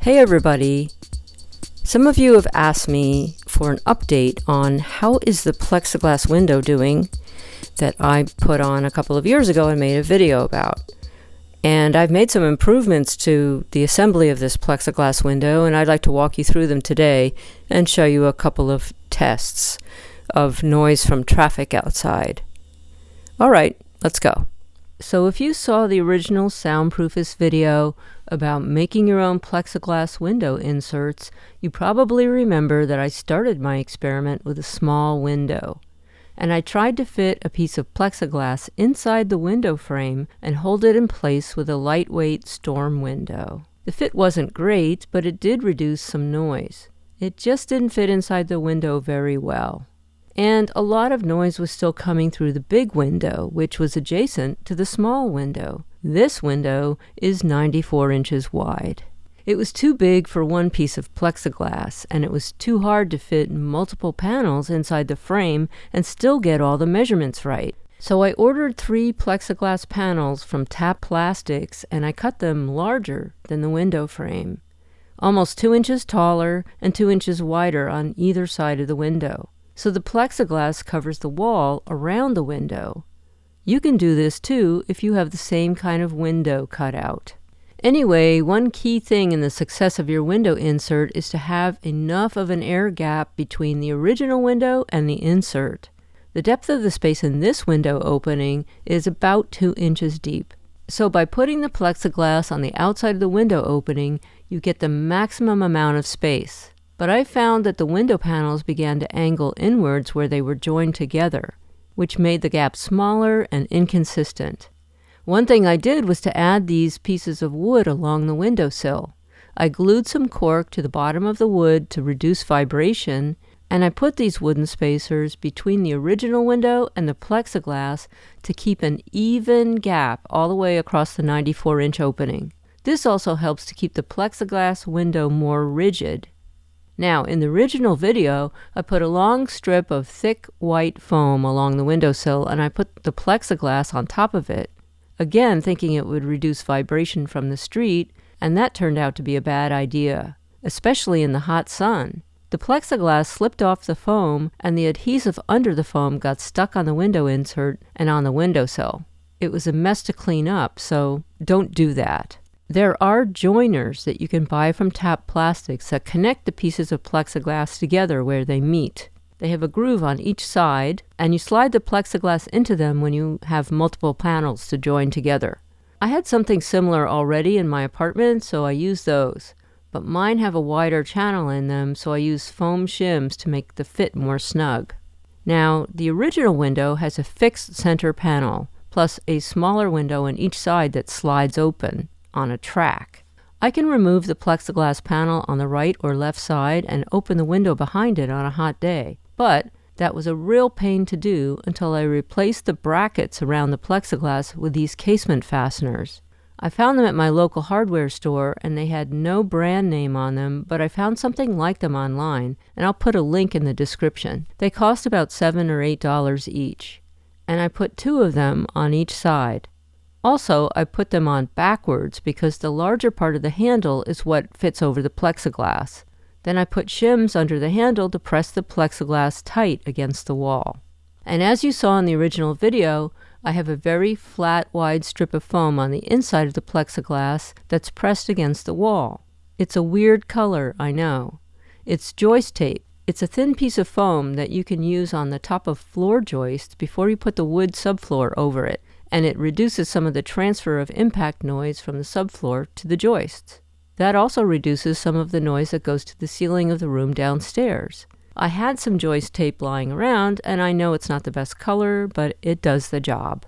Hey everybody! Some of you have asked me for an update on how is the plexiglass window doing that I put on a couple of years ago and made a video about. And I've made some improvements to the assembly of this plexiglass window, and I'd like to walk you through them today and show you a couple of tests of noise from traffic outside. Alright, let's go. So if you saw the original Soundproofist video about making your own plexiglass window inserts, you probably remember that I started my experiment with a small window. And I tried to fit a piece of plexiglass inside the window frame and hold it in place with a lightweight storm window. The fit wasn't great, but it did reduce some noise. It just didn't fit inside the window very well. And a lot of noise was still coming through the big window, which was adjacent to the small window. This window is 94 inches wide. It was too big for one piece of plexiglass, and it was too hard to fit multiple panels inside the frame and still get all the measurements right. So I ordered 3 plexiglass panels from Tap Plastics, and I cut them larger than the window frame, almost 2 inches taller and 2 inches wider on either side of the window. So the plexiglass covers the wall around the window. You can do this too if you have the same kind of window cut out. Anyway, one key thing in the success of your window insert is to have enough of an air gap between the original window and the insert. The depth of the space in this window opening is about 2 inches deep. So by putting the plexiglass on the outside of the window opening, you get the maximum amount of space. But I found that the window panels began to angle inwards where they were joined together, which made the gap smaller and inconsistent. One thing I did was to add these pieces of wood along the windowsill. I glued some cork to the bottom of the wood to reduce vibration, and I put these wooden spacers between the original window and the plexiglass to keep an even gap all the way across the 94-inch opening. This also helps to keep the plexiglass window more rigid. Now, in the original video, I put a long strip of thick white foam along the windowsill, and I put the plexiglass on top of it, again thinking it would reduce vibration from the street, and that turned out to be a bad idea, especially in the hot sun. The plexiglass slipped off the foam, and the adhesive under the foam got stuck on the window insert and on the windowsill. It was a mess to clean up, so don't do that. There are joiners that you can buy from Tap Plastics that connect the pieces of plexiglass together where they meet. They have a groove on each side, and you slide the plexiglass into them when you have multiple panels to join together. I had something similar already in my apartment, so I used those. But mine have a wider channel in them, so I used foam shims to make the fit more snug. Now, the original window has a fixed center panel, plus a smaller window on each side that slides open on a track. I can remove the plexiglass panel on the right or left side and open the window behind it on a hot day. But that was a real pain to do until I replaced the brackets around the plexiglass with these casement fasteners. I found them at my local hardware store, and they had no brand name on them, but I found something like them online, and I'll put a link in the description. They cost about $7 or $8 each, and I put 2 of them on each side. Also, I put them on backwards because the larger part of the handle is what fits over the plexiglass. Then I put shims under the handle to press the plexiglass tight against the wall. And as you saw in the original video, I have a very flat, wide strip of foam on the inside of the plexiglass that's pressed against the wall. It's a weird color, I know. It's joist tape. It's a thin piece of foam that you can use on the top of floor joists before you put the wood subfloor over it, and it reduces some of the transfer of impact noise from the subfloor to the joists. That also reduces some of the noise that goes to the ceiling of the room downstairs. I had some joist tape lying around, and I know it's not the best color, but it does the job.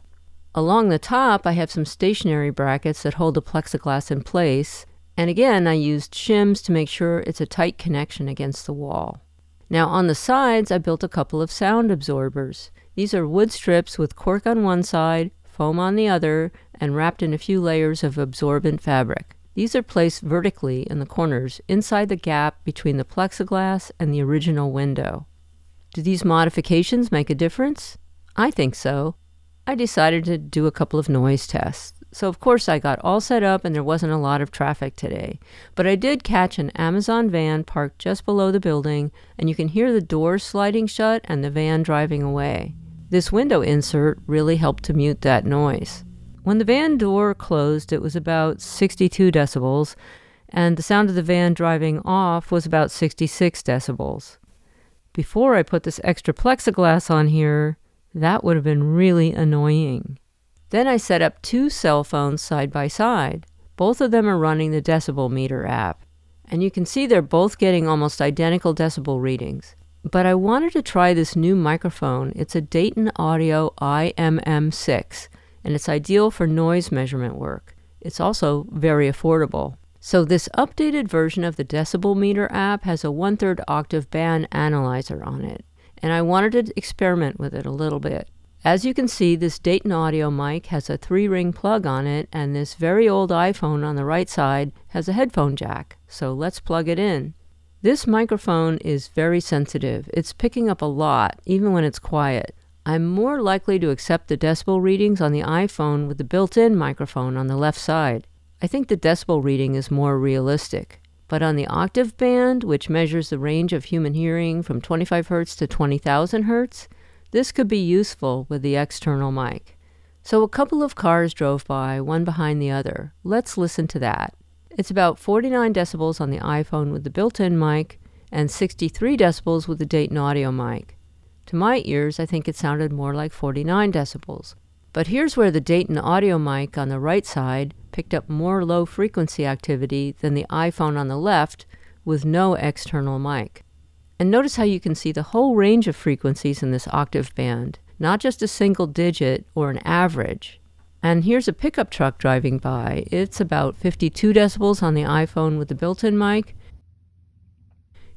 Along the top, I have some stationary brackets that hold the plexiglass in place, and again, I used shims to make sure it's a tight connection against the wall. Now on the sides, I built a couple of sound absorbers. These are wood strips with cork on one side, foam on the other, and wrapped in a few layers of absorbent fabric. These are placed vertically in the corners inside the gap between the plexiglass and the original window. Do these modifications make a difference? I think so. I decided to do a couple of noise tests. So of course I got all set up and there wasn't a lot of traffic today. But I did catch an Amazon van parked just below the building, and you can hear the doors sliding shut and the van driving away. This window insert really helped to mute that noise. When the van door closed, it was about 62 decibels, and the sound of the van driving off was about 66 decibels. Before I put this extra plexiglass on here, that would have been really annoying. Then I set up 2 cell phones side by side. Both of them are running the decibel meter app. And you can see they're both getting almost identical decibel readings. But I wanted to try this new microphone. It's a Dayton Audio IMM6, and it's ideal for noise measurement work. It's also very affordable. So this updated version of the decibel meter app has a 1/3 octave band analyzer on it. And I wanted to experiment with it a little bit. As you can see, this Dayton Audio mic has a 3-ring plug on it, and this very old iPhone on the right side has a headphone jack. So let's plug it in. This microphone is very sensitive. It's picking up a lot, even when it's quiet. I'm more likely to accept the decibel readings on the iPhone with the built-in microphone on the left side. I think the decibel reading is more realistic. But on the octave band, which measures the range of human hearing from 25 Hz to 20,000 Hz, this could be useful with the external mic. So a couple of cars drove by, one behind the other. Let's listen to that. It's about 49 decibels on the iPhone with the built-in mic and 63 decibels with the Dayton Audio mic. To my ears, I think it sounded more like 49 decibels. But here's where the Dayton Audio mic on the right side picked up more low-frequency activity than the iPhone on the left with no external mic. And notice how you can see the whole range of frequencies in this octave band, not just a single digit or an average. And here's a pickup truck driving by. It's about 52 decibels on the iPhone with the built-in mic,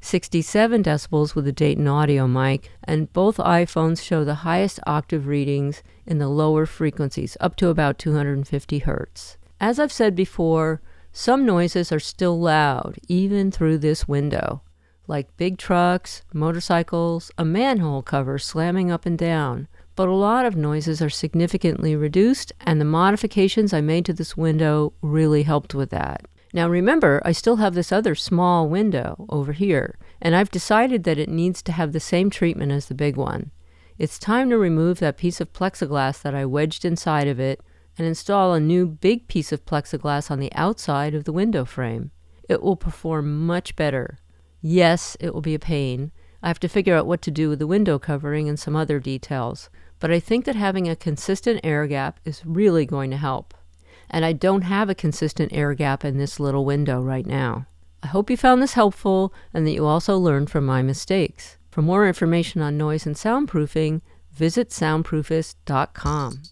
67 decibels with the Dayton Audio mic, and both iPhones show the highest octave readings in the lower frequencies, up to about 250 Hz. As I've said before, some noises are still loud, even through this window, like big trucks, motorcycles, a manhole cover slamming up and down. But a lot of noises are significantly reduced, and the modifications I made to this window really helped with that. Now remember, I still have this other small window over here, and I've decided that it needs to have the same treatment as the big one. It's time to remove that piece of plexiglass that I wedged inside of it and install a new big piece of plexiglass on the outside of the window frame. It will perform much better. Yes, it will be a pain. I have to figure out what to do with the window covering and some other details, but I think that having a consistent air gap is really going to help. And I don't have a consistent air gap in this little window right now. I hope you found this helpful and that you also learned from my mistakes. For more information on noise and soundproofing, visit soundproofist.com.